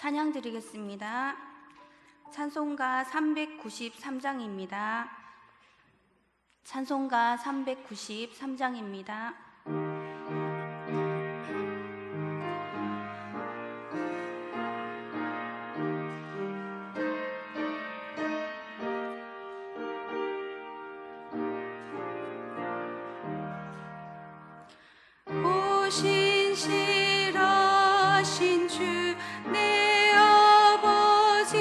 찬양 드리겠습니다. 찬송가 393장입니다. 찬송가 393장입니다. 신실하신 주 내 아버지여,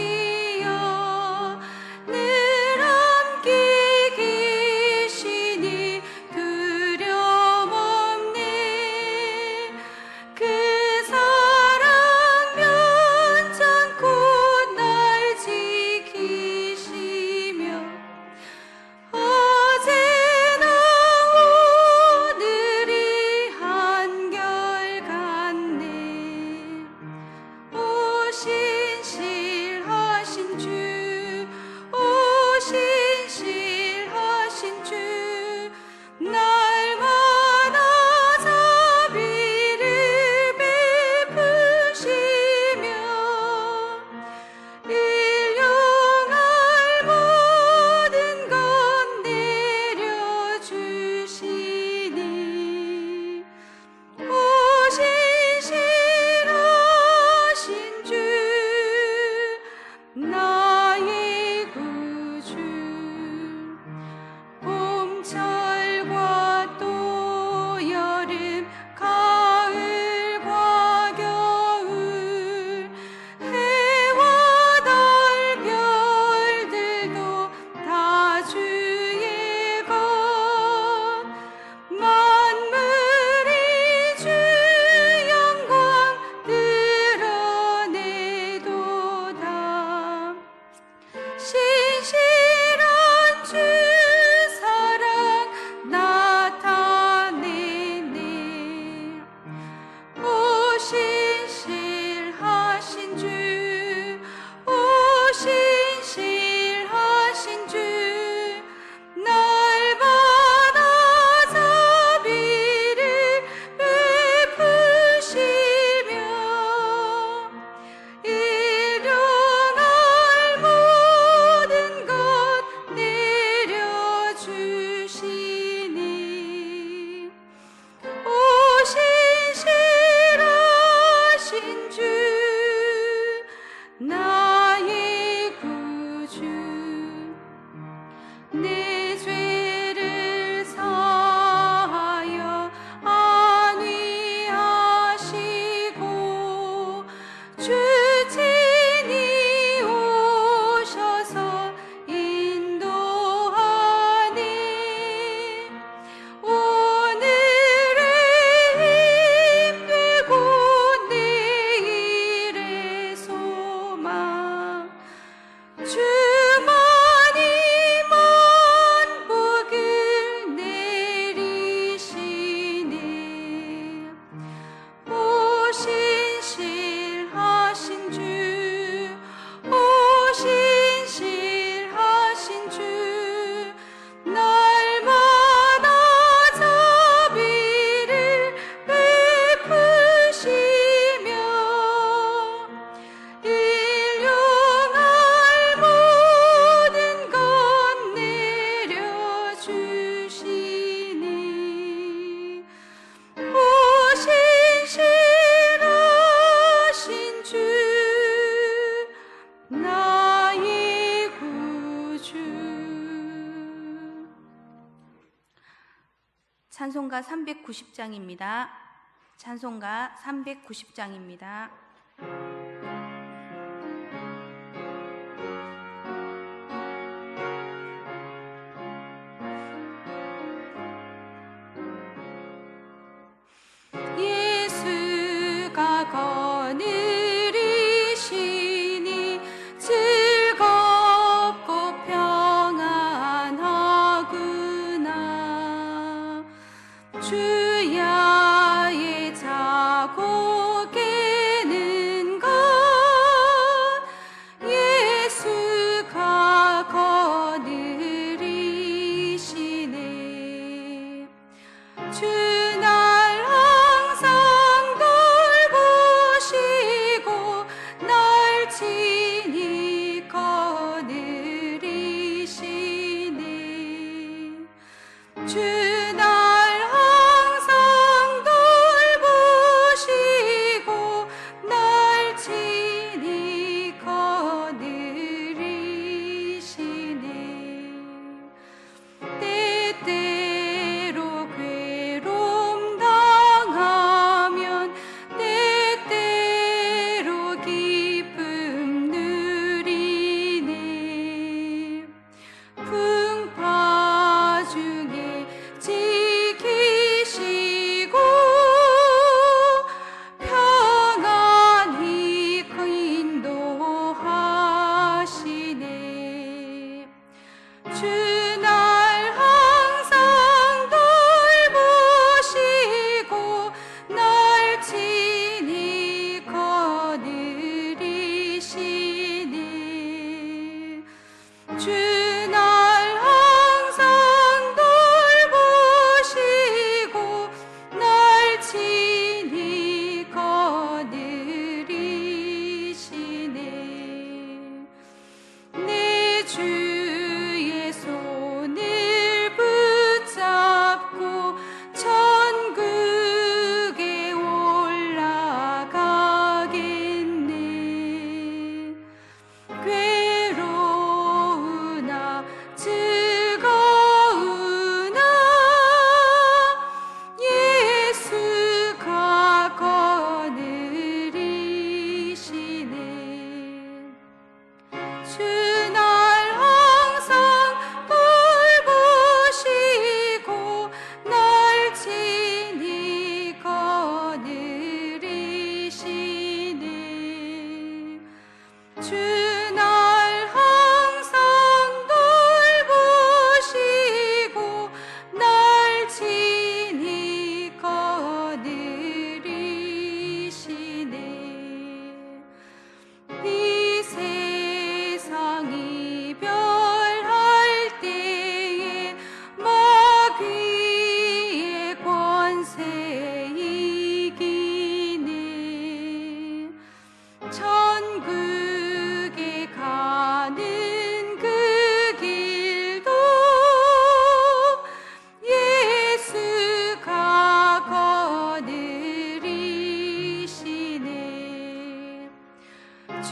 늘 함께 계시니 두려움 없네. 그 사랑 면찮고 날 지키시며 어제나 오늘이 한결같네. 오 신실하신 주, 오 신실하신 주, 날마다 자비를 베푸시며 일용할 모든 것 내려주시니. 오 신실하신 주, 나의 구주. 봄철과 또 여름, 가을과 겨울, 해와 달 별들도 다 주의 것. 만물이 주 영광 드러내도다. 신실한 주 사랑 나타내네. 오 신실하신 주, 오 신실하신 주, 날마다 자비를 베푸시며 일용할 모든 것 내려주시니. 오 신실하신 주, 나의 구주. 내 죄를 사하여 안위하시고 주 친히 오셔서 인도하네. 오늘의 힘 되고 내일의 소망, 주만이 만복을 내리시네. 오 신실하신 주, 오 신실하신 주, 날마다 자비를 베푸시며 일용할 모든 것 내려주시니. 오 신실하신 주, 나의 구주. 찬송가 390장입니다. 찬송가 390장입니다. 예수가 거느리시니 즐겁고 평안하구나. 주야의 자고 깨는 것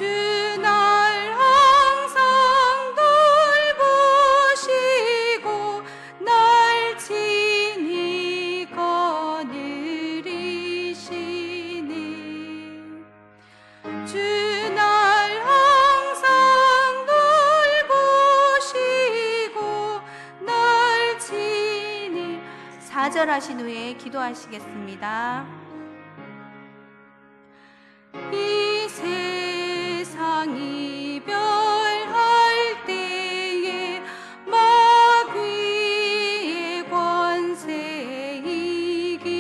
주 날 항상 돌보시고 날 친히 거느리시네. 주 날 항상 돌보시고 날 친히. 4절 하신 후에 기도하시겠습니다. 이 세상 이별할 때에 마귀의 권세 이기네.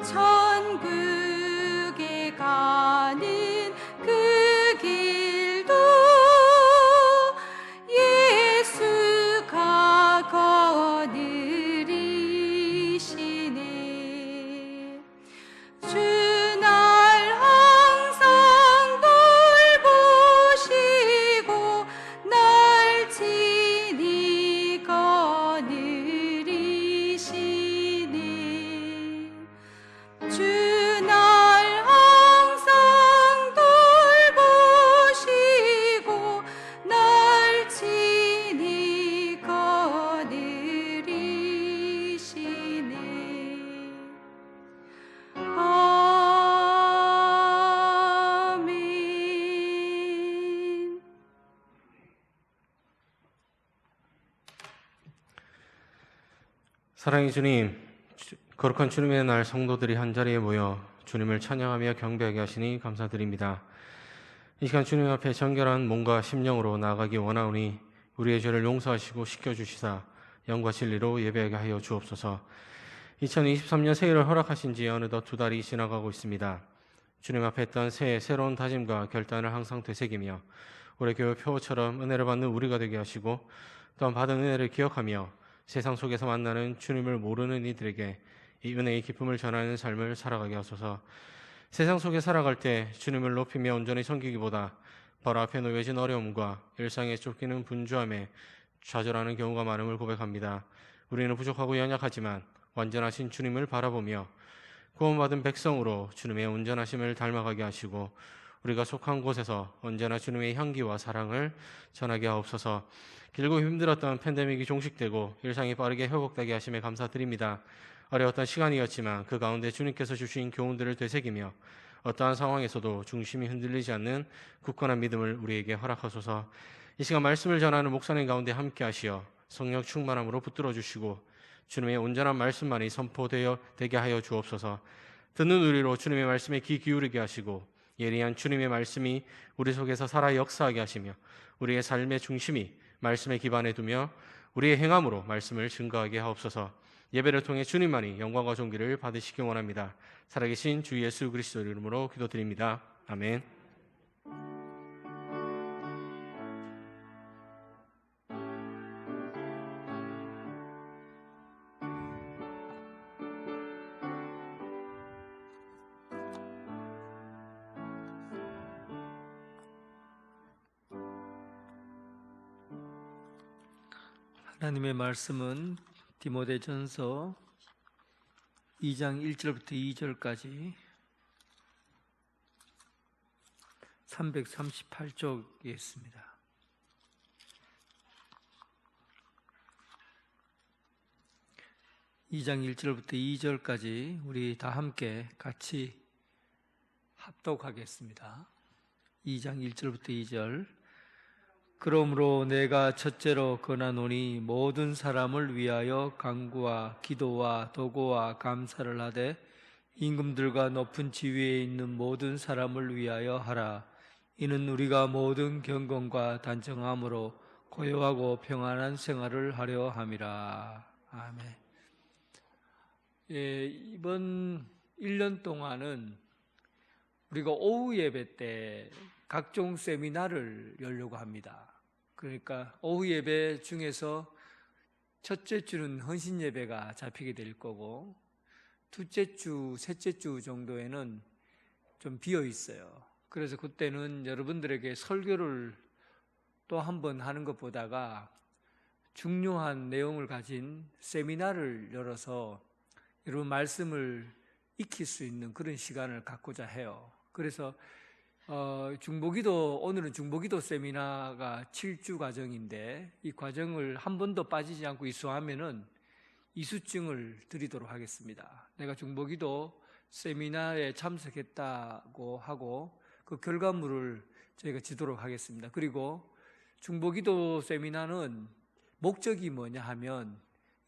천국에 가는 그 길도 예수가 거느리시네. 주 날 항상 돌보시고 날 친히 거느리시네. 주 날 항상 돌보시고 날 친히 거느리시네. 아멘. 사랑의 주님, 거룩한 주님의 날 성도들이 한자리에 모여 주님을 찬양하며 경배하게 하시니 감사드립니다. 이 시간 주님 앞에 정결한 몸과 심령으로 나아가기 원하오니 우리의 죄를 용서하시고 씻겨주시사 영과 진리로 예배하게 하여 주옵소서. 2023년 새해를 허락하신 지 어느덧 2달이 지나가고 있습니다. 주님 앞에 했던 새해 새로운 다짐과 결단을 항상 되새기며 올해 교회 표처럼 은혜를 받는 우리가 되게 하시고 또한 받은 은혜를 기억하며 세상 속에서 만나는 주님을 모르는 이들에게 이 은혜의 기쁨을 전하는 삶을 살아가게 하소서. 세상 속에 살아갈 때 주님을 높이며 온전히 섬기기보다 바로 앞에 놓여진 어려움과 일상에 쫓기는 분주함에 좌절하는 경우가 많음을 고백합니다. 우리는 부족하고 연약하지만 완전하신 주님을 바라보며 구원받은 백성으로 주님의 온전하심을 닮아가게 하시고 우리가 속한 곳에서 언제나 주님의 향기와 사랑을 전하게 하옵소서. 길고 힘들었던 팬데믹이 종식되고 일상이 빠르게 회복되게 하심에 감사드립니다. 어려웠던 시간이었지만 그 가운데 주님께서 주신 교훈들을 되새기며 어떠한 상황에서도 중심이 흔들리지 않는 굳건한 믿음을 우리에게 허락하소서. 이 시간 말씀을 전하는 목사님 가운데 함께 하시어 성령 충만함으로 붙들어 주시고 주님의 온전한 말씀만이 선포되게 하여 주옵소서. 듣는 우리로 주님의 말씀에 귀 기울이게 하시고 예리한 주님의 말씀이 우리 속에서 살아 역사하게 하시며 우리의 삶의 중심이 말씀에 기반해 두며 우리의 행함으로 말씀을 증거하게 하옵소서. 예배를 통해 주님만이 영광과 존귀를 받으시기 원합니다. 살아계신 주 예수 그리스도 이름으로 기도드립니다. 아멘. 하나님의 말씀은 디모데전서 2장 1절부터 2절까지 338쪽에 있습니다. (2장 1절부터 2절까지) 우리 다 함께 같이 합독하겠습니다. 2장 1절부터 2절. 그러므로 내가 첫째로 권하노니 모든 사람을 위하여 간구와 기도와 도고와 감사를 하되 임금들과 높은 지위에 있는 모든 사람을 위하여 하라. 이는 우리가 모든 경건과 단정함으로 고요하고 평안한 생활을 하려 함이라. 아멘. 이번 1년 동안은 우리가 오후 예배 때 각종 세미나를 열려고 합니다. 그러니까 오후 예배 중에서 첫째 주는 헌신 예배가 잡히게 될 거고 둘째 주, 셋째 주 정도에는 좀 비어 있어요. 그래서 그때는 여러분들에게 설교를 또 한 번 하는 것보다가 중요한 내용을 가진 세미나를 열어서 여러분 말씀을 익힐 수 있는 그런 시간을 갖고자 해요. 그래서 중보기도, 오늘은 중보기도 세미나가 7주 과정인데 이 과정을 한 번도 빠지지 않고 이수하면은 이수증을 드리도록 하겠습니다. 내가 중보기도 세미나에 참석했다고 하고 그 결과물을 저희가 지도록 하겠습니다. 그리고 중보기도 세미나는 목적이 뭐냐 하면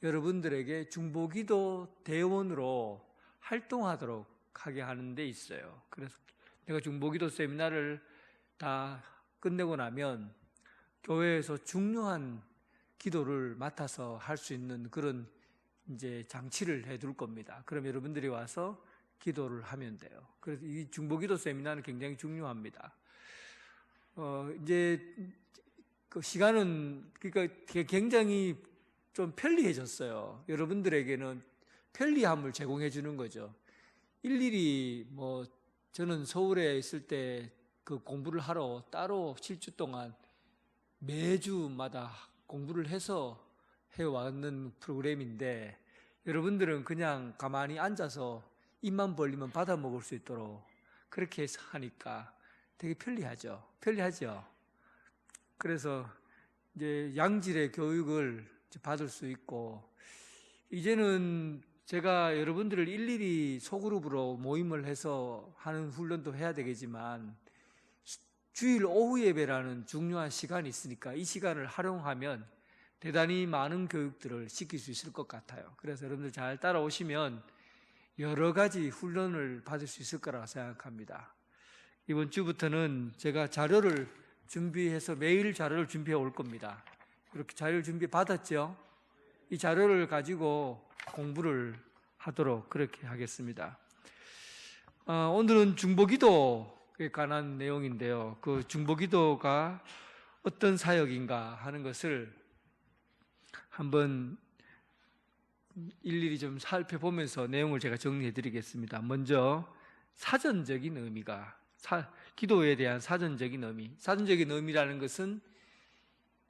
여러분들에게 중보기도 대원으로 활동하도록 하게 하는 데 있어요. 그래서 내가 중보기도 세미나를 다 끝내고 나면 교회에서 중요한 기도를 맡아서 할 수 있는 그런 이제 장치를 해둘 겁니다. 그럼 여러분들이 와서 기도를 하면 돼요. 그래서 이 중보기도 세미나는 굉장히 중요합니다. 이제 그 시간은 그러니까 굉장히 좀 편리해졌어요. 여러분들에게는 편리함을 제공해 주는 거죠. 일일이 뭐 저는 서울에 있을 때 그 공부를 하러 따로 7주 동안 매주마다 공부를 해서 해왔는 프로그램인데 여러분들은 그냥 가만히 앉아서 입만 벌리면 받아 먹을 수 있도록 그렇게 해서 하니까 되게 편리하죠. 그래서 이제 양질의 교육을 받을 수 있고 이제는 제가 여러분들을 일일이 소그룹으로 모임을 해서 하는 훈련도 해야 되겠지만 주일 오후 예배라는 중요한 시간이 있으니까 이 시간을 활용하면 대단히 많은 교육들을 시킬 수 있을 것 같아요. 그래서 여러분들 잘 따라오시면 여러 가지 훈련을 받을 수 있을 거라고 생각합니다. 이번 주부터는 제가 자료를 준비해서 매일 자료를 준비해 올 겁니다. 이렇게 자료를 준비해 받았죠? 이 자료를 가지고 공부를 하도록 그렇게 하겠습니다. 오늘은 중보기도에 관한 내용인데요. 그 중보기도가 어떤 사역인가 하는 것을 한번 일일이 좀 살펴보면서 내용을 제가 정리해 드리겠습니다. 먼저 사전적인 의미가 기도에 대한 사전적인 의미라는 것은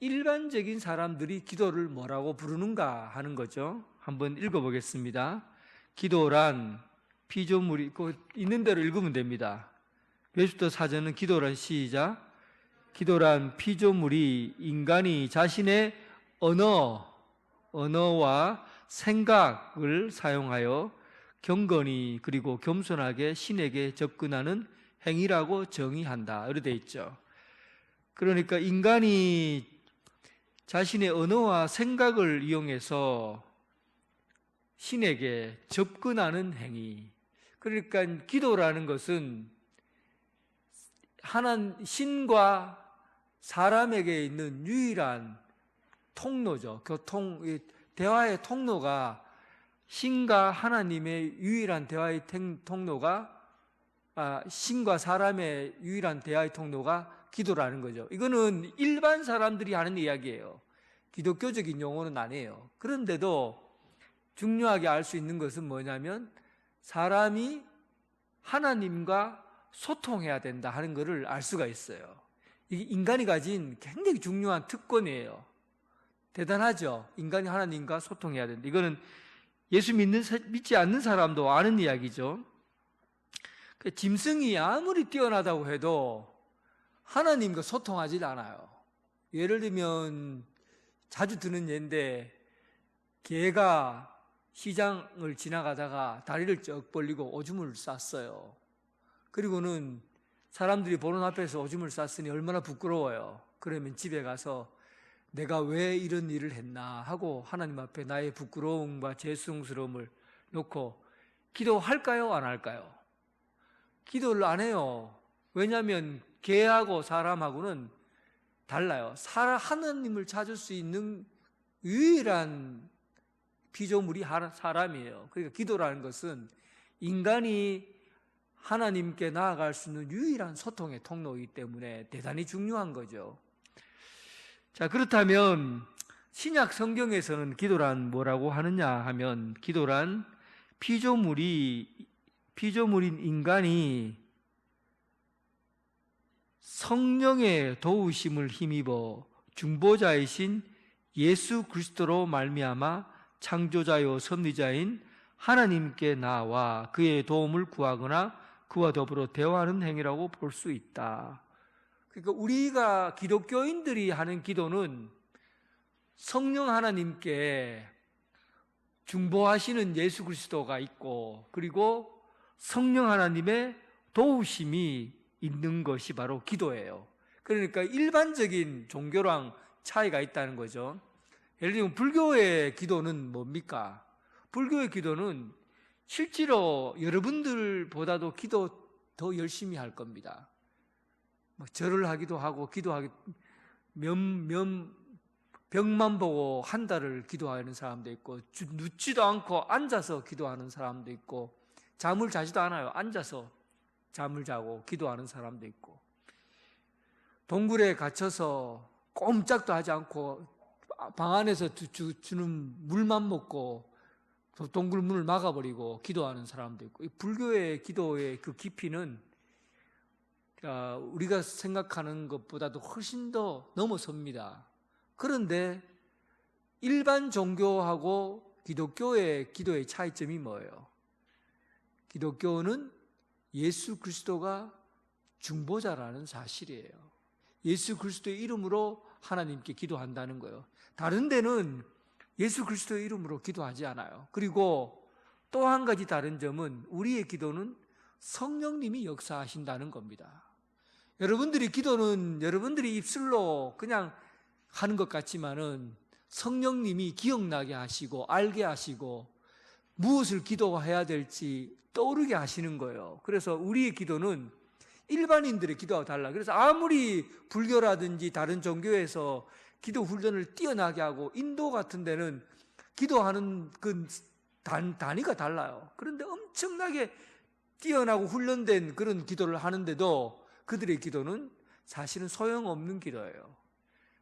일반적인 사람들이 기도를 뭐라고 부르는가 하는 거죠. 한번 읽어보겠습니다. 기도란 피조물이 있는 대로 읽으면 됩니다. 웹스터 사전은 기도란 시작. 기도란 피조물이 인간이 자신의 언어와 생각을 사용하여 경건히 그리고 겸손하게 신에게 접근하는 행위라고 정의한다. 이렇게 되어 있죠. 그러니까 인간이 자신의 언어와 생각을 이용해서 신에게 접근하는 행위. 그러니까 기도라는 것은 신과 사람에게 있는 유일한 통로죠. 대화의 통로가 신과 하나님의 유일한 대화의 통로가 신과 사람의 유일한 대화의 통로가 기도라는 거죠. 이거는 일반 사람들이 하는 이야기예요. 기독교적인 용어는 아니에요. 그런데도 중요하게 알 수 있는 것은 뭐냐면 사람이 하나님과 소통해야 된다 하는 것을 알 수가 있어요. 이게 인간이 가진 굉장히 중요한 특권이에요. 대단하죠? 인간이 하나님과 소통해야 된다. 이거는 예수 믿지 않는 사람도 아는 이야기죠. 짐승이 아무리 뛰어나다고 해도 하나님과 소통하지 않아요. 예를 들면 자주 드는 예인데 개가 시장을 지나가다가 다리를 쩍 벌리고 오줌을 쌌어요. 그리고는 사람들이 보는 앞에서 오줌을 쌌으니 얼마나 부끄러워요. 그러면 집에 가서 내가 왜 이런 일을 했나 하고 하나님 앞에 나의 부끄러움과 죄송스러움을 놓고 기도할까요? 안 할까요? 기도를 안 해요. 왜냐하면 개하고 사람하고는 달라요. 하나님을 찾을 수 있는 유일한 피조물이 사람이에요. 그러니까 기도라는 것은 인간이 하나님께 나아갈 수 있는 유일한 소통의 통로이기 때문에 대단히 중요한 거죠. 자, 그렇다면 신약 성경에서는 기도란 뭐라고 하느냐 하면 기도란 피조물인 인간이 성령의 도우심을 힘입어 중보자이신 예수 그리스도로 말미암아 창조자요 섭리자인 하나님께 나와 그의 도움을 구하거나 그와 더불어 대화하는 행위라고 볼 수 있다. 그러니까 우리가 기독교인들이 하는 기도는 성령 하나님께 중보하시는 예수 그리스도가 있고, 그리고 성령 하나님의 도우심이 있는 것이 바로 기도예요. 그러니까 일반적인 종교랑 차이가 있다는 거죠. 예를 들면 불교의 기도는 뭡니까? 불교의 기도는 실제로 여러분들보다도 기도 더 열심히 할 겁니다. 절을 하기도 하고 벽만 보고 한 달을 기도하는 사람도 있고, 눕지도 않고 앉아서 기도하는 사람도 있고, 잠을 자지도 않아요. 앉아서 잠을 자고 기도하는 사람도 있고, 동굴에 gat혀서 꼼짝도 하지 않고 방 안에서 주는 물만 먹고 동굴 문을 막아버리고 기도하는 사람도 있고, 불교의 기도의 그 깊이는 우리가 생각하는 것보다도 훨씬 더 넘어섭니다. 그런데 일반 종교하고 기독교의 기도의 차이점이 뭐예요? 기독교는 예수 그리스도가 중보자라는 사실이에요. 예수 그리스도의 이름으로 하나님께 기도한다는 거예요. 다른 데는 예수 그리스도의 이름으로 기도하지 않아요. 그리고 또 한 가지 다른 점은 우리의 기도는 성령님이 역사하신다는 겁니다. 여러분들이 기도는 여러분들이 입술로 그냥 하는 것 같지만은 성령님이 기억나게 하시고 알게 하시고 무엇을 기도해야 될지 떠오르게 하시는 거예요. 그래서 우리의 기도는 일반인들의 기도와 달라. 그래서 아무리 불교라든지 다른 종교에서 기도 훈련을 뛰어나게 하고 인도 같은 데는 기도하는 그 단위가 달라요. 그런데 엄청나게 뛰어나고 훈련된 그런 기도를 하는데도 그들의 기도는 사실은 소용없는 기도예요.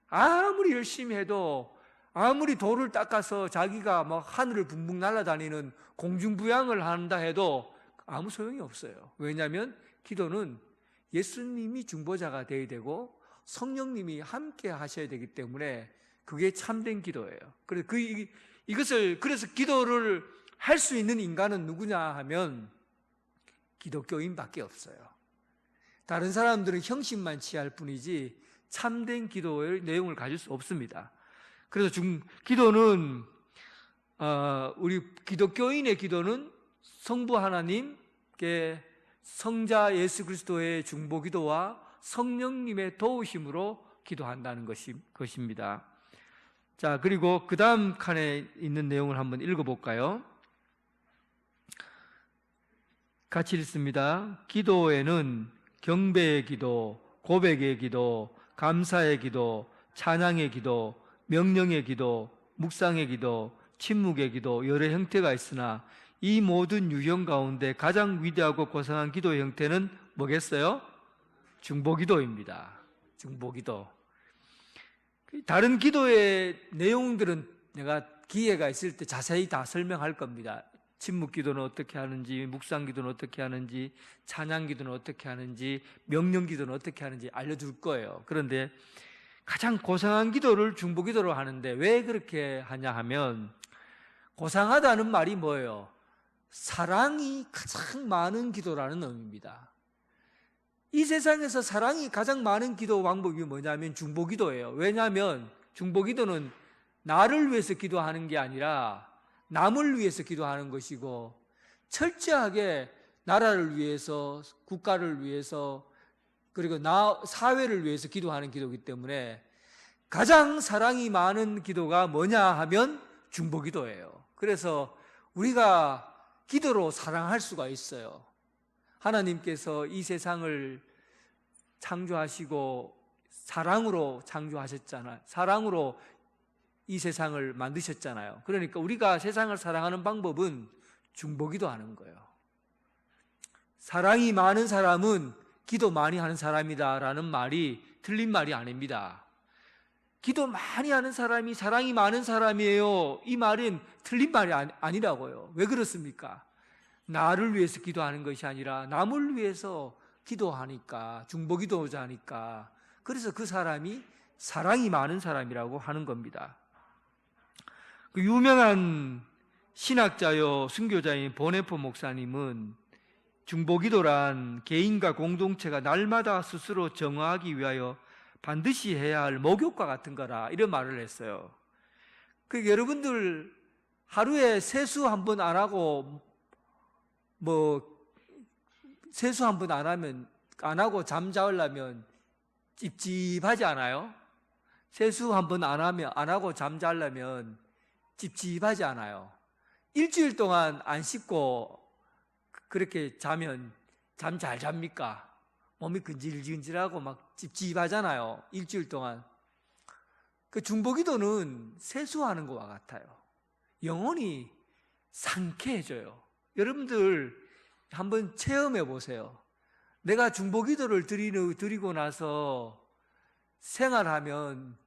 아무리 열심히 해도, 아무리 돌을 닦아서 자기가 막 하늘을 붕붕 날아다니는 공중부양을 한다 해도 아무 소용이 없어요. 왜냐하면 기도는 예수님이 중보자가 되어야 되고 성령님이 함께 하셔야 되기 때문에 그게 참된 기도예요. 그래서 기도를 할 수 있는 인간은 누구냐 하면 기독교인밖에 없어요. 다른 사람들은 형식만 취할 뿐이지 참된 기도의 내용을 가질 수 없습니다. 그래서 기도는 우리 기독교인의 기도는 성부 하나님께 성자 예수 그리스도의 중보 기도와 성령님의 도우심으로 기도한다는 것입니다. 자, 그리고 그 다음 칸에 있는 내용을 한번 읽어볼까요? 같이 읽습니다. 기도에는 경배의 기도, 고백의 기도, 감사의 기도, 찬양의 기도, 명령의 기도, 묵상의 기도, 침묵의 기도 여러 형태가 있으나 이 모든 유형 가운데 가장 위대하고 고상한 기도의 형태는 뭐겠어요? 중보기도입니다. 중보기도. 다른 기도의 내용들은 내가 기회가 있을 때 자세히 다 설명할 겁니다. 침묵기도는 어떻게 하는지, 묵상기도는 어떻게 하는지, 찬양기도는 어떻게 하는지, 명령기도는 어떻게 하는지 알려줄 거예요. 그런데 가장 고상한 기도를 중보기도로 하는데 왜 그렇게 하냐 하면, 고상하다는 말이 뭐예요? 사랑이 가장 많은 기도라는 의미입니다. 이 세상에서 사랑이 가장 많은 기도 방법이 뭐냐면 중보기도예요. 왜냐하면 중보기도는 나를 위해서 기도하는 게 아니라 남을 위해서 기도하는 것이고, 철저하게 나라를 위해서, 국가를 위해서, 그리고 사회를 위해서 기도하는 기도이기 때문에 가장 사랑이 많은 기도가 뭐냐 하면 중보기도예요. 그래서 우리가 기도로 사랑할 수가 있어요. 하나님께서 이 세상을 창조하시고 사랑으로 창조하셨잖아요. 사랑으로 이 세상을 만드셨잖아요. 그러니까 우리가 세상을 사랑하는 방법은 중보기도 하는 거예요. 사랑이 많은 사람은 기도 많이 하는 사람이다라는 말이 틀린 말이 아닙니다. 기도 많이 하는 사람이 사랑이 많은 사람이에요, 이 말은 틀린 말이 아니라고요. 왜 그렇습니까? 나를 위해서 기도하는 것이 아니라 남을 위해서 기도하니까, 중보기도자니까, 그래서 그 사람이 사랑이 많은 사람이라고 하는 겁니다. 그 유명한 신학자요 순교자인 보네포 목사님은 중보기도란 개인과 공동체가 날마다 스스로 정화하기 위하여 반드시 해야 할 목욕과 같은 거라, 이런 말을 했어요. 여러분들 하루에 세수 한 번 안 하고 세수 한 번 안 하고 잠 자려면 찝찝하지 않아요? 세수 한 번 안 하고 잠 자려면 찝찝하지 않아요? 일주일 동안 안 씻고 그렇게 자면 잠 잘 잡니까? 몸이 근질근질하고 막 찝찝하잖아요, 일주일 동안. 중보기도는 세수하는 것과 같아요. 영혼이 상쾌해져요. 여러분들 한번 체험해 보세요. 내가 중보기도를 드리고 나서 생활하면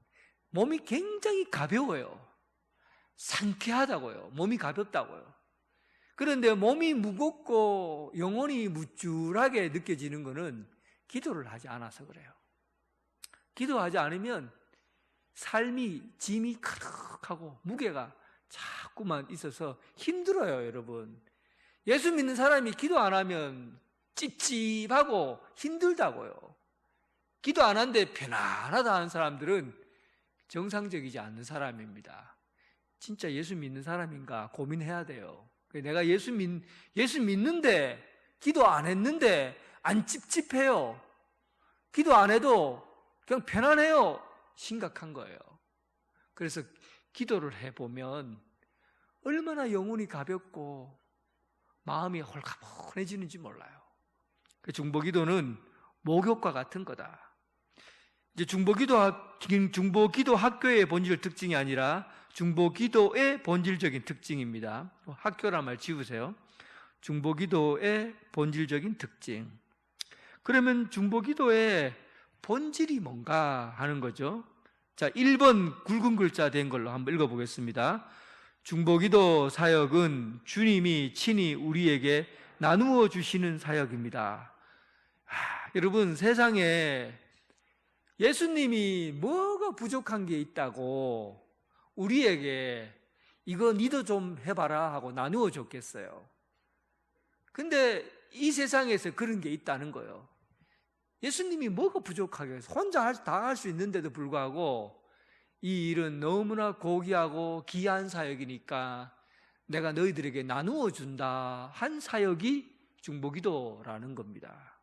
몸이 굉장히 가벼워요. 상쾌하다고요. 몸이 가볍다고요. 그런데 몸이 무겁고 영혼이 무줄하게 느껴지는 것은 기도를 하지 않아서 그래요. 기도하지 않으면 짐이 크득하고 무게가 자꾸만 있어서 힘들어요, 여러분. 예수 믿는 사람이 기도 안 하면 찝찝하고 힘들다고요. 기도 안 하는데 편안하다 하는 사람들은 정상적이지 않는 사람입니다. 진짜 예수 믿는 사람인가 고민해야 돼요. 내가 예수 믿는데 기도 안 했는데 안 찝찝해요. 기도 안 해도 그냥 편안해요. 심각한 거예요. 그래서 기도를 해보면 얼마나 영혼이 가볍고 마음이 홀가분해지는지 몰라요. 중보기도는 목욕과 같은 거다. 이제 중보기도 학교의 본질 특징이 아니라 중보기도의 본질적인 특징입니다. 학교란 말 지우세요. 중보기도의 본질적인 특징. 그러면 중보기도의 본질이 뭔가 하는 거죠. 자, 1번 굵은 글자 된 걸로 한번 읽어보겠습니다. 중보기도 사역은 주님이 친히 우리에게 나누어 주시는 사역입니다. 여러분, 세상에 예수님이 뭐가 부족한 게 있다고 우리에게 이거 니도 좀 해봐라 하고 나누어 줬겠어요? 근데 이 세상에서 그런 게 있다는 거예요. 예수님이 뭐가 부족하겠어요? 혼자 다 할 수 있는데도 불구하고 이 일은 너무나 고귀하고 귀한 사역이니까 내가 너희들에게 나누어 준다 한 사역이 중보기도라는 겁니다.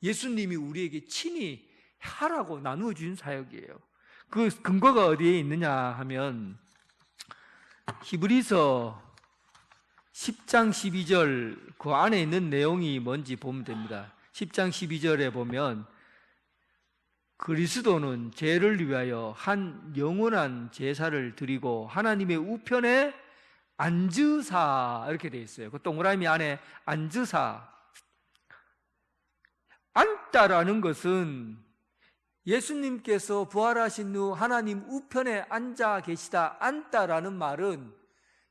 예수님이 우리에게 친히 하라고 나누어 준 사역이에요. 그 근거가 어디에 있느냐 하면 히브리서 10장 12절 그 안에 있는 내용이 뭔지 보면 됩니다. 10장 12절에 보면 그리스도는 죄를 위하여 한 영원한 제사를 드리고 하나님의 우편에 앉으사, 이렇게 되어 있어요. 그 동그라미 안에 앉으사. 앉다라는 것은 예수님께서 부활하신 후 하나님 우편에 앉아 계시다. 앉다라는 말은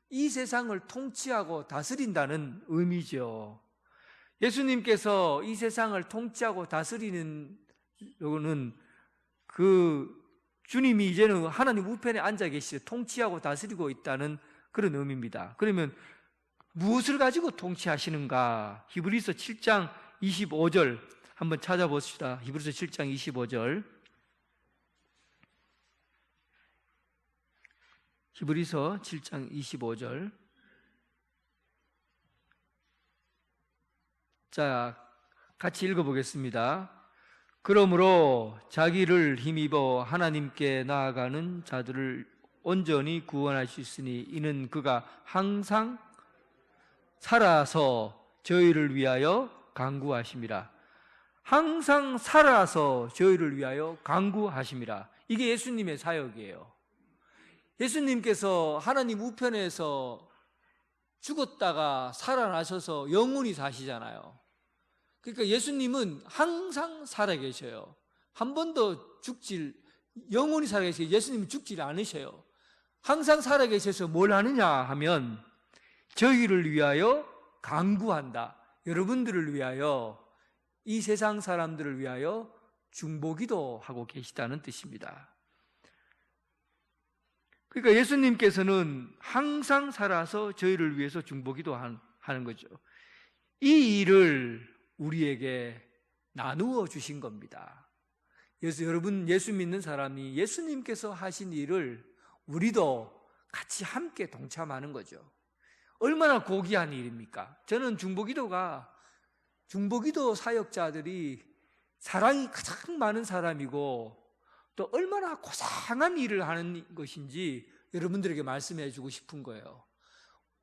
이 세상을 통치하고 다스린다는 의미죠. 예수님께서 이 세상을 통치하고 다스리는 요거는 주님이 이제는 하나님 우편에 앉아 계시고 통치하고 다스리고 있다는 그런 의미입니다. 그러면 무엇을 가지고 통치하시는가? 히브리서 7장 25절 한번 찾아보시다. 히브리서 7장 25절. 히브리서 7장 25절. 자, 같이 읽어보겠습니다. 그러므로 자기를 힘입어 하나님께 나아가는 자들을 온전히 구원할 수 있으니 이는 그가 항상 살아서 저희를 위하여 간구하심이라. 항상 살아서 저희를 위하여 간구하심이라. 이게 예수님의 사역이에요. 예수님께서 하나님 우편에서 죽었다가 살아나셔서 영원히 사시잖아요. 그러니까 예수님은 항상 살아계셔요. 한 번도 영원히 살아계셔요. 예수님은 죽질 않으셔요. 항상 살아계셔서 뭘 하느냐 하면 저희를 위하여 간구한다. 여러분들을 위하여, 이 세상 사람들을 위하여 중보기도 하고 계시다는 뜻입니다. 그러니까 예수님께서는 항상 살아서 저희를 위해서 중보기도 하는 거죠. 이 일을 우리에게 나누어 주신 겁니다. 그래서 여러분, 예수 믿는 사람이 예수님께서 하신 일을 우리도 같이 함께 동참하는 거죠. 얼마나 고귀한 일입니까? 저는 중보기도 사역자들이 사랑이 가장 많은 사람이고 또 얼마나 고상한 일을 하는 것인지 여러분들에게 말씀해 주고 싶은 거예요.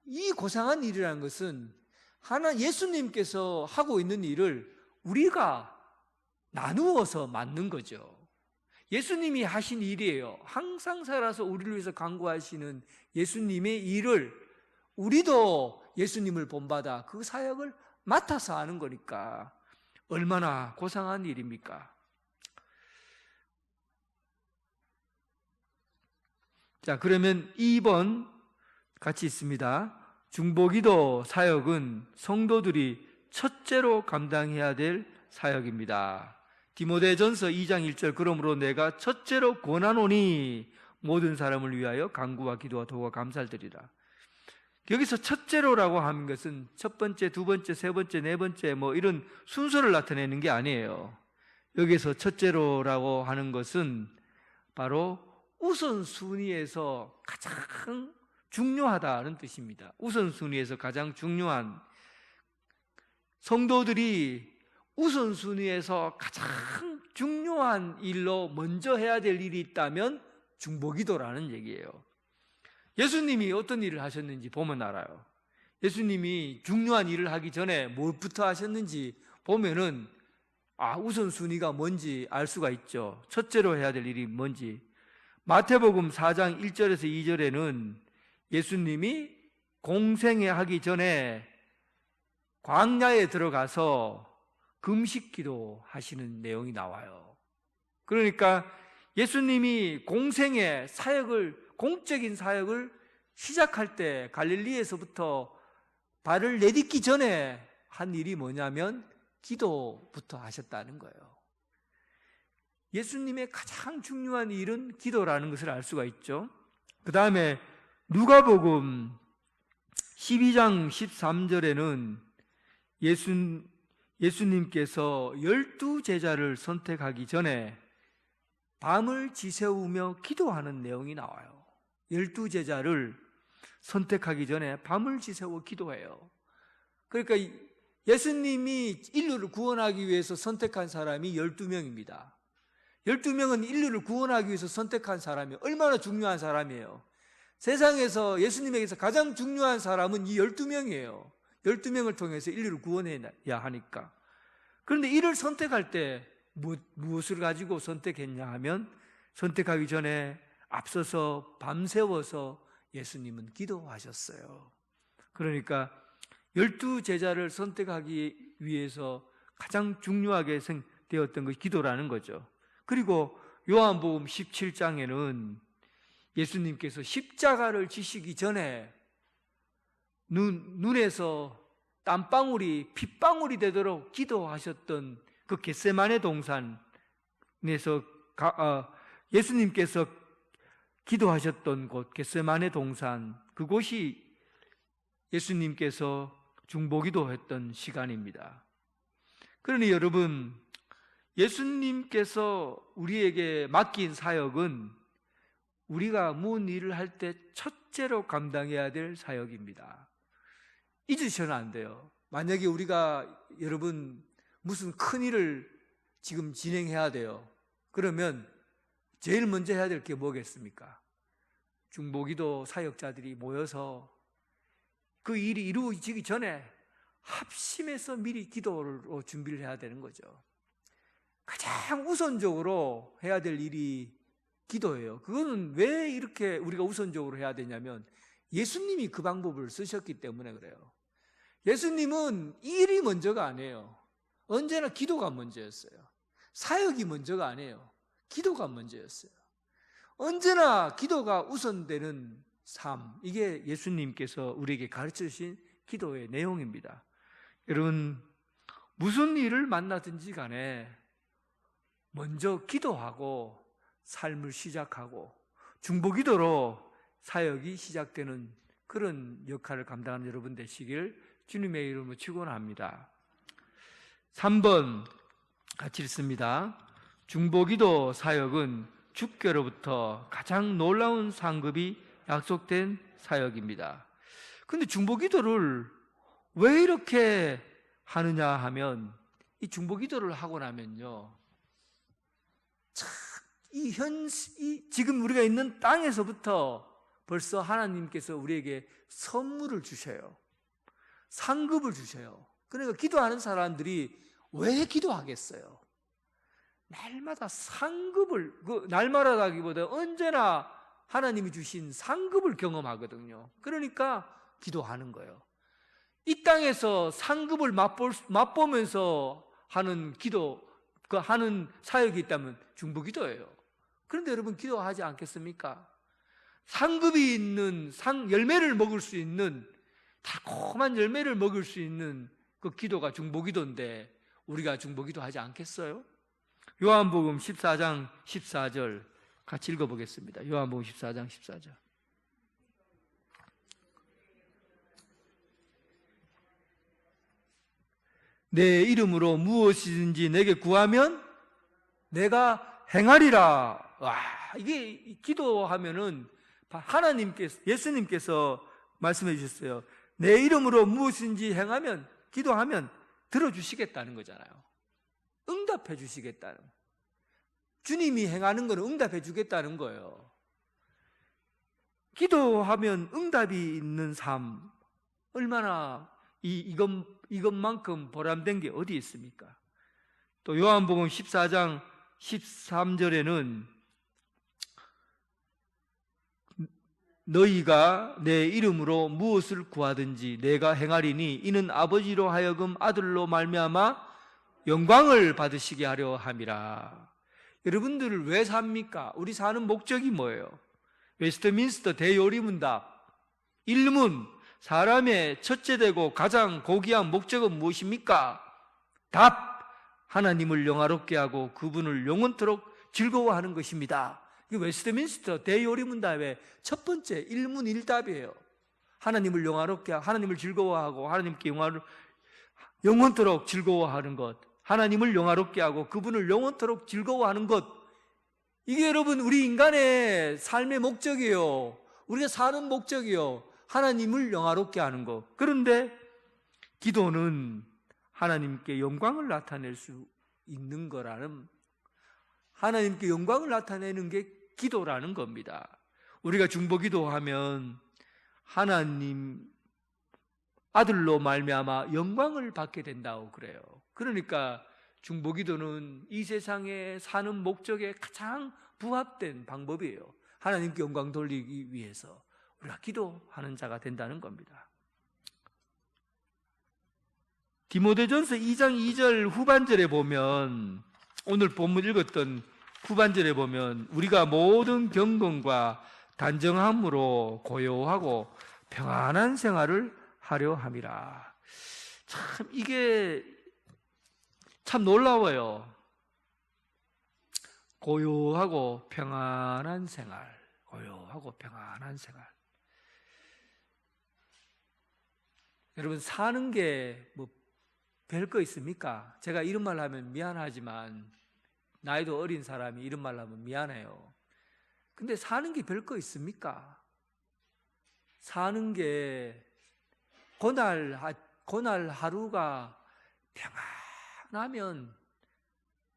이 고상한 일이라는 것은 예수님께서 하고 있는 일을 우리가 나누어서 만든 거죠. 예수님이 하신 일이에요. 항상 살아서 우리를 위해서 간구하시는 예수님의 일을 우리도 예수님을 본받아 그 사역을 맡아서 하는 거니까 얼마나 고상한 일입니까? 자, 그러면 2번 같이 있습니다. 중보기도 사역은 성도들이 첫째로 감당해야 될 사역입니다. 디모데전서 2장 1절, 그러므로 내가 첫째로 권하노니 모든 사람을 위하여 간구와 기도와 도와 감사를 드리라. 여기서 첫째로라고 하는 것은 첫 번째, 두 번째, 세 번째, 네 번째 뭐 이런 순서를 나타내는 게 아니에요. 여기서 첫째로라고 하는 것은 바로 우선순위에서 가장 중요하다는 뜻입니다. 우선순위에서 가장 중요한, 성도들이 우선순위에서 가장 중요한 일로 먼저 해야 될 일이 있다면 중보기도라는 얘기예요. 예수님이 어떤 일을 하셨는지 보면 알아요. 예수님이 중요한 일을 하기 전에 무엇부터 하셨는지 보면은 우선순위가 뭔지 알 수가 있죠. 첫째로 해야 될 일이 뭔지. 마태복음 4장 1절에서 2절에는 예수님이 공생애 하기 전에 광야에 들어가서 금식기도 하시는 내용이 나와요. 그러니까 예수님이 공생애 공적인 사역을 시작할 때 갈릴리에서부터 발을 내딛기 전에 한 일이 뭐냐면 기도부터 하셨다는 거예요. 예수님의 가장 중요한 일은 기도라는 것을 알 수가 있죠. 그 다음에 누가복음 12장 13절에는 예수님께서 12제자를 선택하기 전에 밤을 지새우며 기도하는 내용이 나와요. 12제자를 선택하기 전에 밤을 지새워 기도해요. 그러니까 예수님이 인류를 구원하기 위해서 선택한 사람이 12명입니다. 12명은 인류를 구원하기 위해서 선택한 사람이 얼마나 중요한 사람이에요. 세상에서 예수님에게서 가장 중요한 사람은 이 12명이에요. 12명을 통해서 인류를 구원해야 하니까. 그런데 이를 선택할 때 무엇을 가지고 선택했냐 하면 선택하기 전에 앞서서 밤새워서 예수님은 기도하셨어요. 그러니까 12제자를 선택하기 위해서 가장 중요하게 되었던 것이 기도라는 거죠. 그리고 요한복음 17장에는 예수님께서 십자가를 지시기 전에 눈에서 땀방울이 핏방울이 되도록 기도하셨던 그 겟세마네 동산에서 예수님께서 기도하셨던 곳 겟세마네 동산, 그곳이 예수님께서 중보기도했던 시간입니다. 그러니 여러분, 예수님께서 우리에게 맡긴 사역은 우리가 무슨 일을 할 때 첫째로 감당해야 될 사역입니다. 잊으셔는 안 돼요. 만약에 여러분 무슨 큰 일을 지금 진행해야 돼요. 그러면 제일 먼저 해야 될 게 뭐겠습니까? 중보기도 사역자들이 모여서 그 일이 이루어지기 전에 합심해서 미리 기도로 준비를 해야 되는 거죠. 가장 우선적으로 해야 될 일이 기도예요. 그거는 왜 이렇게 우리가 우선적으로 해야 되냐면 예수님이 그 방법을 쓰셨기 때문에 그래요. 예수님은 일이 먼저가 아니에요. 언제나 기도가 먼저였어요. 사역이 먼저가 아니에요. 기도가 먼저였어요. 언제나 기도가 우선되는 삶, 이게 예수님께서 우리에게 가르쳐 주신 기도의 내용입니다. 여러분, 무슨 일을 만나든지 간에 먼저 기도하고 삶을 시작하고 중보기도로 사역이 시작되는 그런 역할을 감당하는 여러분 되시길 주님의 이름으로 축원합니다. 3번 같이 읽습니다. 중보기도 사역은 주께로부터 가장 놀라운 상급이 약속된 사역입니다. 근데 중보기도를 왜 이렇게 하느냐 하면, 이 중보기도를 하고 나면요, 참, 지금 우리가 있는 땅에서부터 벌써 하나님께서 우리에게 선물을 주셔요. 상급을 주셔요. 그러니까 기도하는 사람들이 왜 기도하겠어요? 날마다 상급을, 날마다라기보다 언제나 하나님이 주신 상급을 경험하거든요. 그러니까 기도하는 거예요. 이 땅에서 상급을 맛보면서 하는 기도, 하는 사역이 있다면 중보기도예요. 그런데 여러분, 기도하지 않겠습니까? 상급이 있는, 열매를 먹을 수 있는, 달콤한 열매를 먹을 수 있는 그 기도가 중보기도인데 우리가 중보기도 하지 않겠어요? 요한복음 14장 14절 같이 읽어보겠습니다. 요한복음 14장 14절. 내 이름으로 무엇이든지 내게 구하면 내가 행하리라. 와, 이게 기도하면은 예수님께서 말씀해 주셨어요. 내 이름으로 무엇인지 행하면, 기도하면 들어주시겠다는 거잖아요. 응답해 주시겠다는, 주님이 행하는 거는 응답해 주겠다는 거예요. 기도하면 응답이 있는 삶, 얼마나 이것만큼 보람된 게 어디 있습니까? 또 요한복음 14장 13절에는 너희가 내 이름으로 무엇을 구하든지 내가 행하리니 이는 아버지로 하여금 아들로 말미암아 영광을 받으시게 하려 함이라. 여러분들을 왜 삽니까? 우리 사는 목적이 뭐예요? 웨스트민스터 대요리문답 1문, 사람의 첫째되고 가장 고귀한 목적은 무엇입니까? 답, 하나님을 영화롭게 하고 그분을 영원토록 즐거워하는 것입니다. 이 웨스트민스터 대요리문답의 첫 번째 1문 1답이에요. 하나님을 영화롭게 하고, 하나님을 즐거워하고, 하나님께 영원토록 즐거워하는 것, 하나님을 영화롭게 하고 그분을 영원토록 즐거워하는 것, 이게 여러분 우리 인간의 삶의 목적이에요. 우리가 사는 목적이에요. 하나님을 영화롭게 하는 것. 그런데 기도는 하나님께 영광을 나타낼 수 있는 거라는, 하나님께 영광을 나타내는 게 기도라는 겁니다. 우리가 중보기도하면 하나님 아들로 말미암아 영광을 받게 된다고 그래요. 그러니까 중보기도는 이 세상에 사는 목적에 가장 부합된 방법이에요. 하나님께 영광 돌리기 위해서 우리가 기도하는 자가 된다는 겁니다. 디모데전서 2장 2절 후반절에 보면, 오늘 본문 읽었던 후반절에 보면 우리가 모든 경건과 단정함으로 고요하고 평안한 생활을 하려 함이라. 참 이게 참 놀라워요. 고요하고 평안한 생활, 고요하고 평안한 생활. 여러분, 사는 게 뭐 별거 있습니까? 제가 이런 말 하면 미안하지만, 나이도 어린 사람이 이런 말 하면 미안해요. 근데 사는 게 별거 있습니까? 사는 게 그날 하루가 평안하면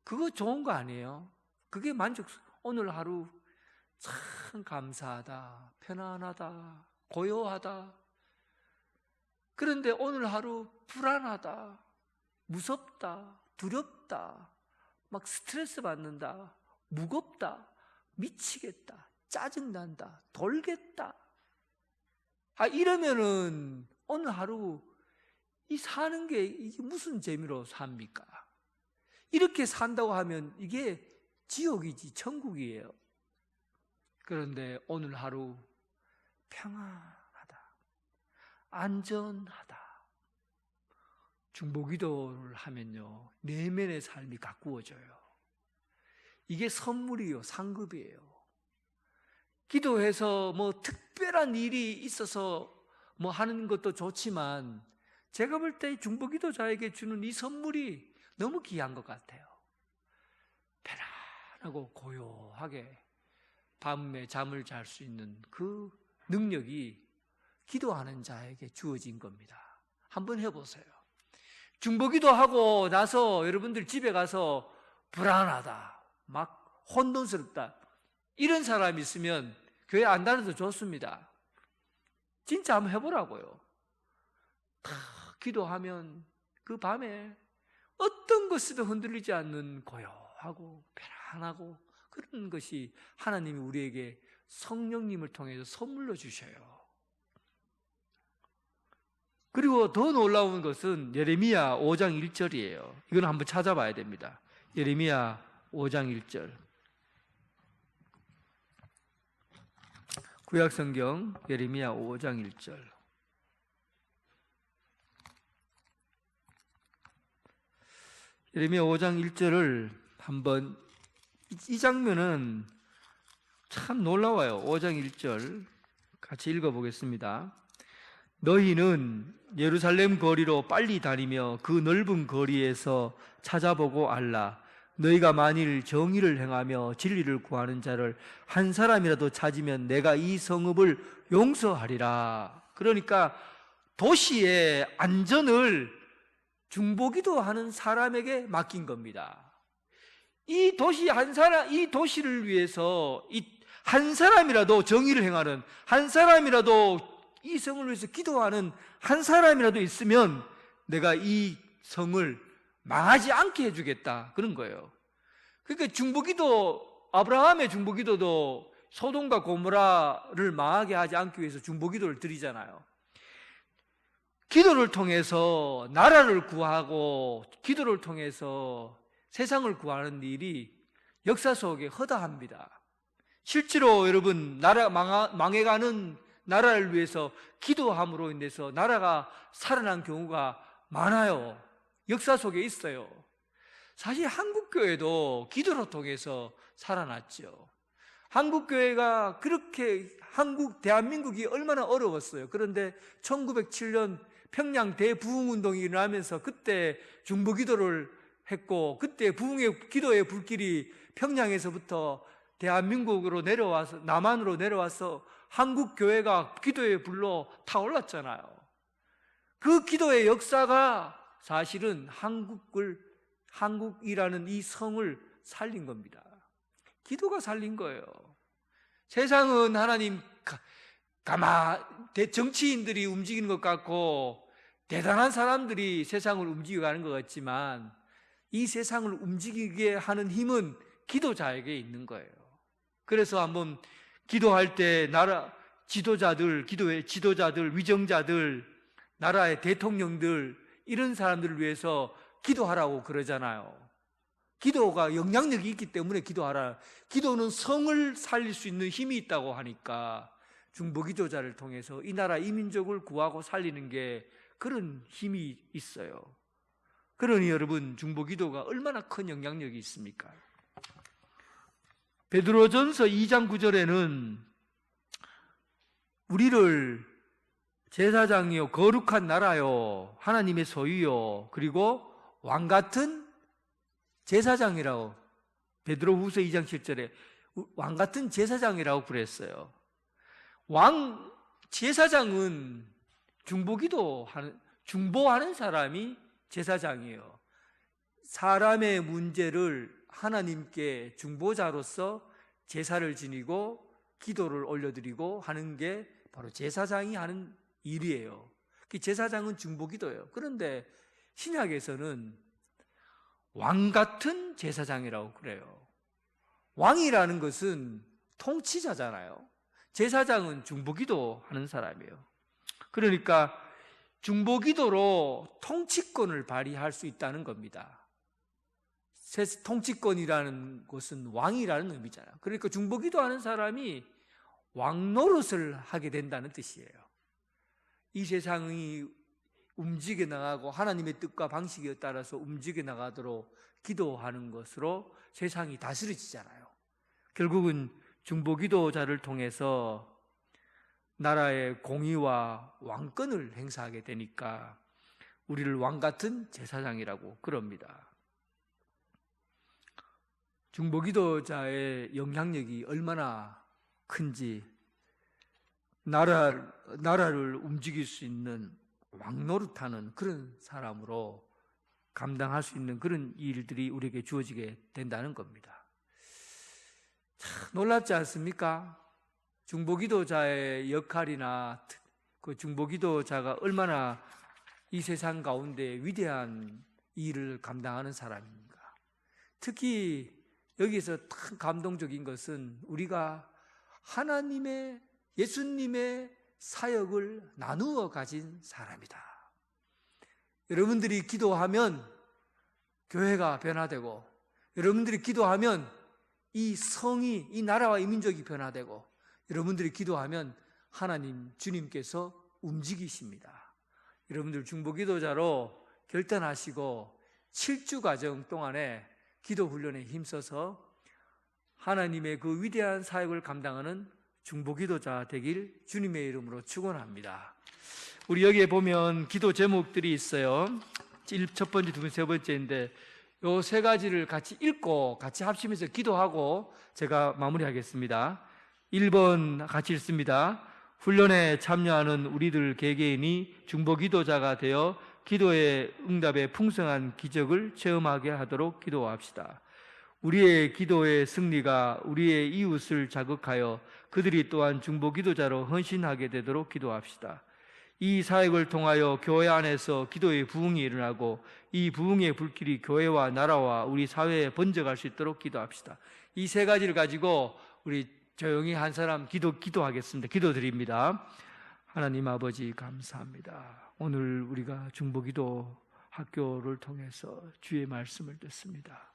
그거 좋은 거 아니에요? 그게 오늘 하루 참 감사하다, 편안하다, 고요하다. 그런데 오늘 하루 불안하다, 무섭다, 두렵다, 막 스트레스 받는다, 무겁다, 미치겠다, 짜증난다, 돌겠다. 이러면은 오늘 하루 이 사는 게 이게 무슨 재미로 삽니까? 이렇게 산다고 하면 이게 지옥이지 천국이에요. 그런데 오늘 하루 평안하다, 안전하다. 중보기도를 하면요, 내면의 삶이 가꾸어져요. 이게 선물이요, 상급이에요. 기도해서 뭐 특별한 일이 있어서 뭐 하는 것도 좋지만, 제가 볼 때 중보기도자에게 주는 이 선물이 너무 귀한 것 같아요. 편안하고 고요하게 밤에 잠을 잘 수 있는 그 능력이 기도하는 자에게 주어진 겁니다. 한번 해보세요. 중보기도하고 나서 여러분들 집에 가서 불안하다, 막 혼돈스럽다, 이런 사람이 있으면 교회 안 다녀도 좋습니다. 진짜 한번 해보라고요. 다 기도하면 그 밤에 어떤 것에도 흔들리지 않는 고요하고 편안하고 그런 것이 하나님이 우리에게 성령님을 통해서 선물로 주셔요. 그리고 더 놀라운 것은 예레미야 5장 1절이에요. 이건 한번 찾아봐야 됩니다. 예레미야 5장 1절. 구약성경 예레미야 5장 1절. 예레미야 5장 1절을 한번, 이 장면은 참 놀라워요. 5장 1절 같이 읽어보겠습니다. 너희는 예루살렘 거리로 빨리 다니며 그 넓은 거리에서 찾아보고 알라. 너희가 만일 정의를 행하며 진리를 구하는 자를 한 사람이라도 찾으면 내가 이 성읍을 용서하리라. 그러니까 도시의 안전을 중보기도하는 사람에게 맡긴 겁니다. 이 도시를 위해서 한 사람이라도 정의를 행하는, 한 사람이라도 이 성을 위해서 기도하는 한 사람이라도 있으면 내가 이 성을 망하지 않게 해주겠다, 그런 거예요. 그러니까 중보기도, 아브라함의 중보기도도 소돔과 고모라를 망하게 하지 않기 위해서 중보기도를 드리잖아요. 기도를 통해서 나라를 구하고 기도를 통해서 세상을 구하는 일이 역사 속에 허다합니다. 실제로 여러분, 망해가는 나라를 위해서 기도함으로 인해서 나라가 살아난 경우가 많아요. 역사 속에 있어요. 사실 한국교회도 기도를 통해서 살아났죠. 한국교회가 그렇게 대한민국이 얼마나 어려웠어요. 그런데 1907년 평양 대부흥운동이 일어나면서 그때 중보기도를 했고, 그때 부흥의 기도의 불길이 평양에서부터 대한민국으로 내려와서, 남한으로 내려와서 한국교회가 기도의 불로 타올랐잖아요. 그 기도의 역사가 사실은 한국이라는 이 성을 살린 겁니다. 기도가 살린 거예요. 세상은 하나님 정치인들이 움직이는 것 같고 대단한 사람들이 세상을 움직여가는 것 같지만 이 세상을 움직이게 하는 힘은 기도자에게 있는 거예요. 그래서 한번 기도할 때 나라 지도자들, 기도의 지도자들, 위정자들, 나라의 대통령들, 이런 사람들을 위해서 기도하라고 그러잖아요. 기도가 영향력이 있기 때문에 기도하라. 기도는 성을 살릴 수 있는 힘이 있다고 하니까 중보기도자를 통해서 이 나라 이 민족을 구하고 살리는 게 그런 힘이 있어요. 그러니 여러분, 중보기도가 얼마나 큰 영향력이 있습니까? 베드로전서 2장 9절에는 우리를 제사장이요 거룩한 나라요 하나님의 소유요 그리고 왕같은 제사장이라고, 베드로후서 2장 7절에 왕같은 제사장이라고 그랬어요. 제사장은 중보하는 사람이 제사장이에요. 사람의 문제를 하나님께 중보자로서 제사를 지니고 기도를 올려드리고 하는 게 바로 제사장이 하는 일이에요. 그 제사장은 중보기도예요. 그런데 신약에서는 왕같은 제사장이라고 그래요. 왕이라는 것은 통치자잖아요. 제사장은 중보기도 하는 사람이에요. 그러니까 중보기도로 통치권을 발휘할 수 있다는 겁니다. 통치권이라는 것은 왕이라는 의미잖아요. 그러니까 중보기도 하는 사람이 왕 노릇을 하게 된다는 뜻이에요. 이 세상이 움직여 나가고 하나님의 뜻과 방식에 따라서 움직여 나가도록 기도하는 것으로 세상이 다스려지잖아요. 결국은 중보기도자를 통해서 나라의 공의와 왕권을 행사하게 되니까 우리를 왕 같은 제사장이라고 그럽니다. 중보기도자의 영향력이 얼마나 큰지, 나라를 움직일 수 있는 왕노릇하는 그런 사람으로 감당할 수 있는 그런 일들이 우리에게 주어지게 된다는 겁니다. 참 놀랍지 않습니까? 중보기도자의 역할이나 그 중보기도자가 얼마나 이 세상 가운데 위대한 일을 감당하는 사람인가. 특히 여기서 참 감동적인 것은 우리가 하나님의, 예수님의 사역을 나누어 가진 사람이다. 여러분들이 기도하면 교회가 변화되고, 여러분들이 기도하면 이 성이, 이 나라와 이 민족이 변화되고, 여러분들이 기도하면 하나님, 주님께서 움직이십니다. 여러분들 중보기도자로 결단하시고 7주 과정 동안에 기도 훈련에 힘써서 하나님의 그 위대한 사역을 감당하는 중보기도자 되길 주님의 이름으로 축원합니다. 우리 여기에 보면 기도 제목들이 있어요. 첫 번째, 두 번째, 세 번째인데 요 세 가지를 같이 읽고 같이 합치면서 기도하고 제가 마무리하겠습니다. 1번 같이 읽습니다. 훈련에 참여하는 우리들 개개인이 중보기도자가 되어 기도의 응답에 풍성한 기적을 체험하게 하도록 기도합시다. 우리의 기도의 승리가 우리의 이웃을 자극하여 그들이 또한 중보기도자로 헌신하게 되도록 기도합시다. 이 사역을 통하여 교회 안에서 기도의 부흥이 일어나고 이 부흥의 불길이 교회와 나라와 우리 사회에 번져갈 수 있도록 기도합시다. 이 세 가지를 가지고 우리 조용히 한 사람 기도하겠습니다. 기도드립니다. 하나님 아버지 감사합니다. 오늘 우리가 중보기도 학교를 통해서 주의 말씀을 듣습니다.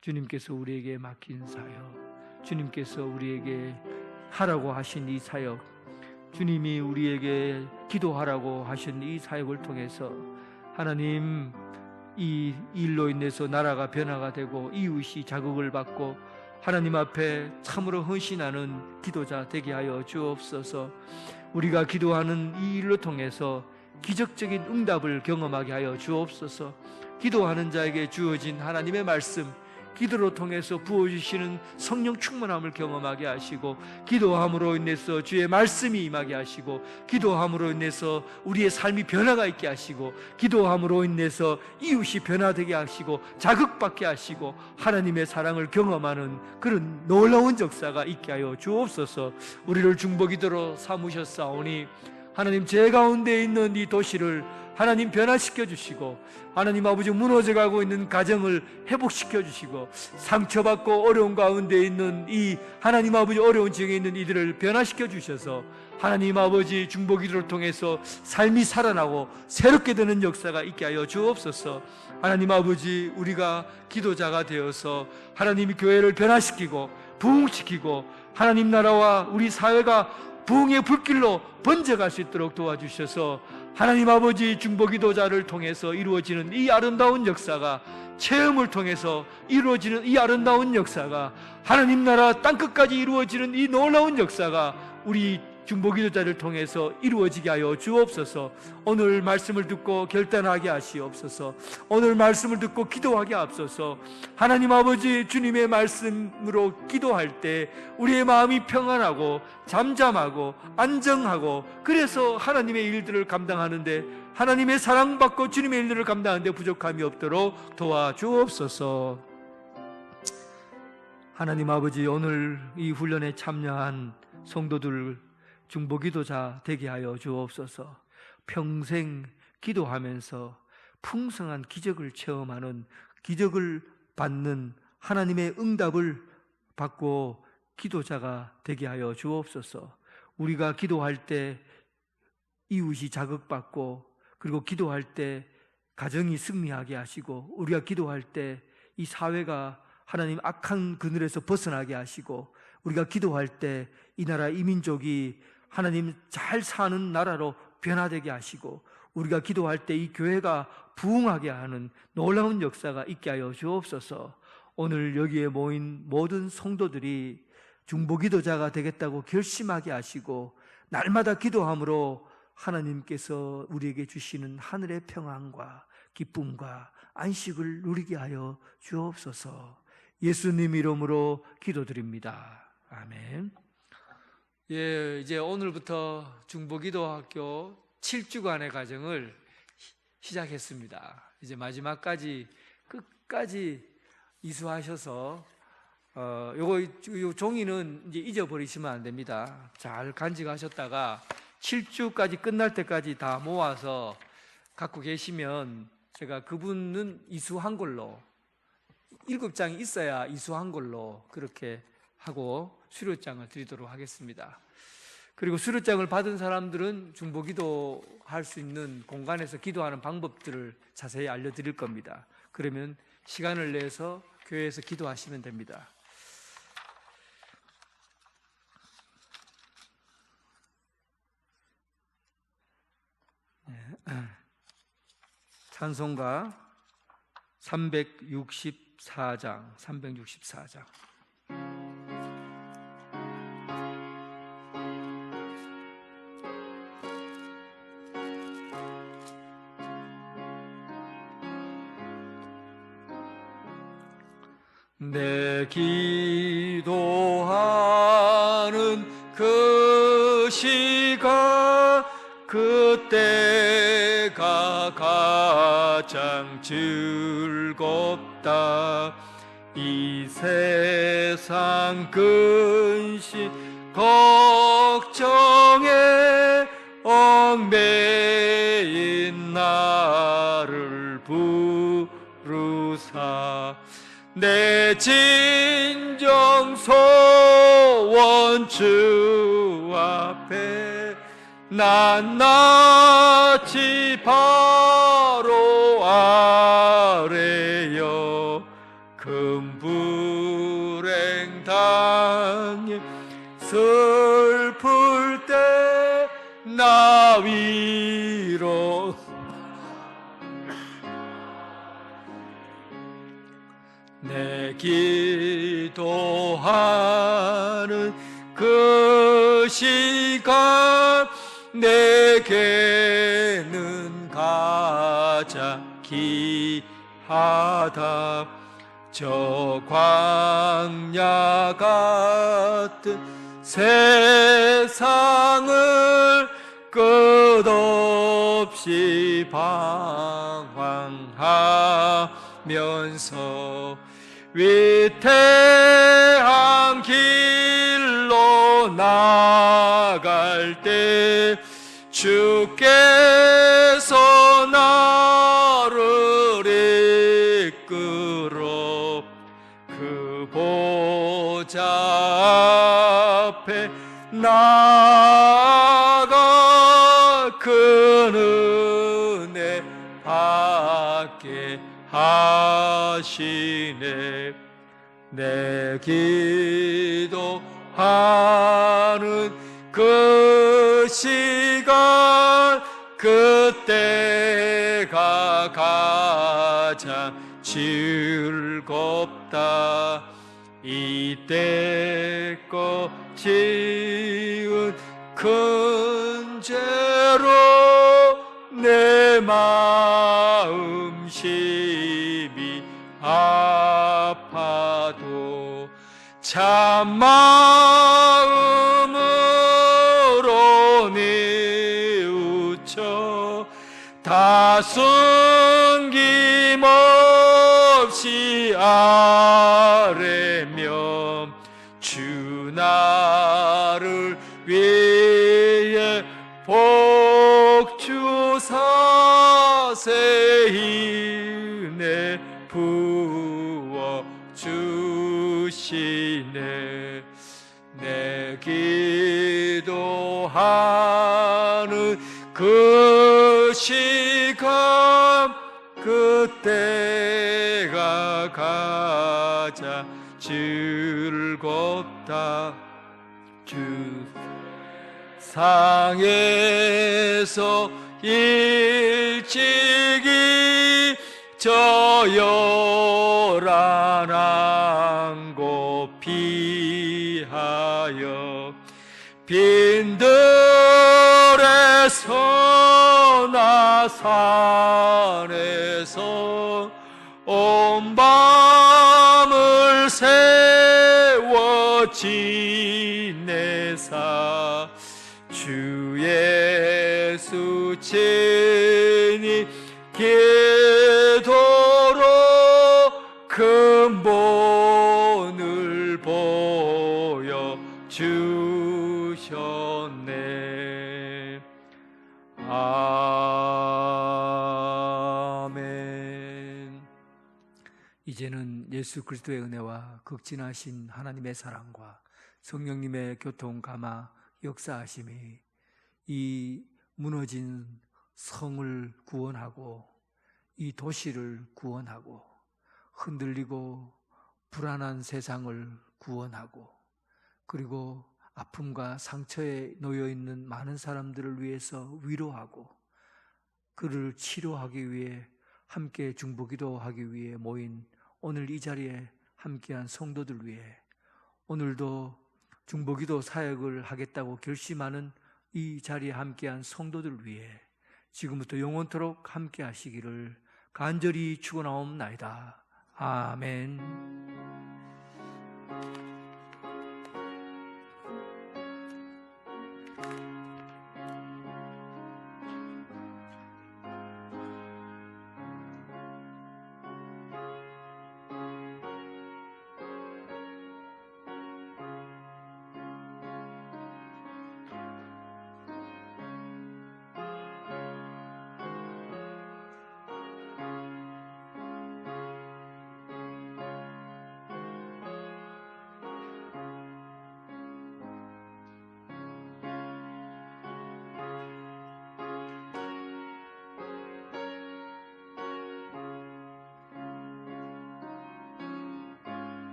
주님께서 우리에게 맡긴 사역, 주님께서 우리에게 하라고 하신 이 사역, 주님이 우리에게 기도하라고 하신 이 사역을 통해서 하나님, 이 일로 인해서 나라가 변화가 되고 이웃이 자극을 받고 하나님 앞에 참으로 헌신하는 기도자 되게 하여 주옵소서. 우리가 기도하는 이 일로 통해서 기적적인 응답을 경험하게 하여 주옵소서. 기도하는 자에게 주어진 하나님의 말씀, 기도로 통해서 부어주시는 성령 충만함을 경험하게 하시고, 기도함으로 인해서 주의 말씀이 임하게 하시고, 기도함으로 인해서 우리의 삶이 변화가 있게 하시고, 기도함으로 인해서 이웃이 변화되게 하시고 자극받게 하시고 하나님의 사랑을 경험하는 그런 놀라운 역사가 있게 하여 주옵소서. 우리를 중보기도로 삼으셨사오니 하나님, 제 가운데 있는 이 도시를 하나님 변화시켜 주시고, 하나님 아버지 무너져가고 있는 가정을 회복시켜 주시고, 상처받고 어려운 가운데 있는 이 하나님 아버지 어려운 지역에 있는 이들을 변화시켜 주셔서 하나님 아버지 중보기도를 통해서 삶이 살아나고 새롭게 되는 역사가 있게 하여 주옵소서. 하나님 아버지, 우리가 기도자가 되어서 하나님이 교회를 변화시키고 부흥시키고 하나님 나라와 우리 사회가 부흥의 불길로 번져갈 수 있도록 도와주셔서 하나님 아버지 중보기도자를 통해서 이루어지는 이 아름다운 역사가, 체험을 통해서 이루어지는 이 아름다운 역사가, 하나님 나라 땅끝까지 이루어지는 이 놀라운 역사가 우리 중보기도자를 통해서 이루어지게 하여 주옵소서. 오늘 말씀을 듣고 결단하게 하시옵소서. 오늘 말씀을 듣고 기도하게 하옵소서. 하나님 아버지, 주님의 말씀으로 기도할 때 우리의 마음이 평안하고 잠잠하고 안정하고, 그래서 하나님의 일들을 감당하는데, 하나님의 사랑받고 주님의 일들을 감당하는데 부족함이 없도록 도와주옵소서. 하나님 아버지, 오늘 이 훈련에 참여한 성도들 중보기도자 되게 하여 주옵소서. 평생 기도하면서 풍성한 기적을 체험하는, 기적을 받는 하나님의 응답을 받고 기도자가 되게 하여 주옵소서. 우리가 기도할 때 이웃이 자극받고, 그리고 기도할 때 가정이 승리하게 하시고, 우리가 기도할 때 이 사회가 하나님 악한 그늘에서 벗어나게 하시고, 우리가 기도할 때 이 나라, 이 민족이 하나님 잘 사는 나라로 변화되게 하시고, 우리가 기도할 때 이 교회가 부흥하게 하는 놀라운 역사가 있게 하여 주옵소서. 오늘 여기에 모인 모든 성도들이 중보기도자가 되겠다고 결심하게 하시고, 날마다 기도함으로 하나님께서 우리에게 주시는 하늘의 평안과 기쁨과 안식을 누리게 하여 주옵소서. 예수님 이름으로 기도드립니다. 아멘. 예, 이제 오늘부터 중보기도학교 7주간의 과정을 시작했습니다. 이제 마지막까지 끝까지 이수하셔서 요 종이는 이제 잊어버리시면 안 됩니다. 잘 간직하셨다가 7주까지 끝날 때까지 다 모아서 갖고 계시면 제가 그분은 이수한 걸로 7장이 있어야 이수한 걸로 그렇게 하고 수료장을 드리도록 하겠습니다. 그리고 수료장을 받은 사람들은 중보기도 할 수 있는 공간에서 기도하는 방법들을 자세히 알려드릴 겁니다. 그러면 시간을 내서 교회에서 기도하시면 됩니다. 찬송가 364장 내 기도하는 그 시간 그때가 가장 즐겁다. 이 세상 근심 걱정에 얽매인 나를 부르사 내 진정 소원 주 앞에 낱낱이 바로 아래여 금불행 당해 슬플 때 나 위로 내 기도하는 그 시간 내게는 가장 귀하다. 저 광야 같은 세상을 끝없이 방황하면서 위태한 길로 나갈 때 주께서 나를 이끌어 그 보좌 앞에 나아가 그 은혜 받게 하시네. 내 기도하는 그 시간 그때가 가장 즐겁다. 이때껏 지은 큰 죄로 내 마음 심히 아파도 참 마음으로 뉘우쳐 다 숨김없이 아뢰며 주 나를 위해 복 주사 세인에 부어 주시네. 내 기도하는 그 시간 그때가 가장 즐겁다. 주 상에서 일찍이 저 요란한 곳 피하여 빈들에서 산에서 온 밤을 세워 지내사 주 예수 친히 기도로 근본을 보여 주셨네. 아멘. 이제는 예수 그리스도의 은혜와 극진하신 하나님의 사랑과 성령님의 교통 감화 역사하심이 이 무너진 성을 구원하고 이 도시를 구원하고 흔들리고 불안한 세상을 구원하고 그리고 아픔과 상처에 놓여 있는 많은 사람들을 위해서 위로하고 그를 치료하기 위해 함께 중보기도하기 위해 모인 오늘 이 자리에 함께한 성도들 위해 오늘도 중보기도 사역을 하겠다고 결심하는 이 자리에 함께한 성도들 위해 지금부터 영원토록 함께 하시기를 간절히 축원하옵나이다. 아멘.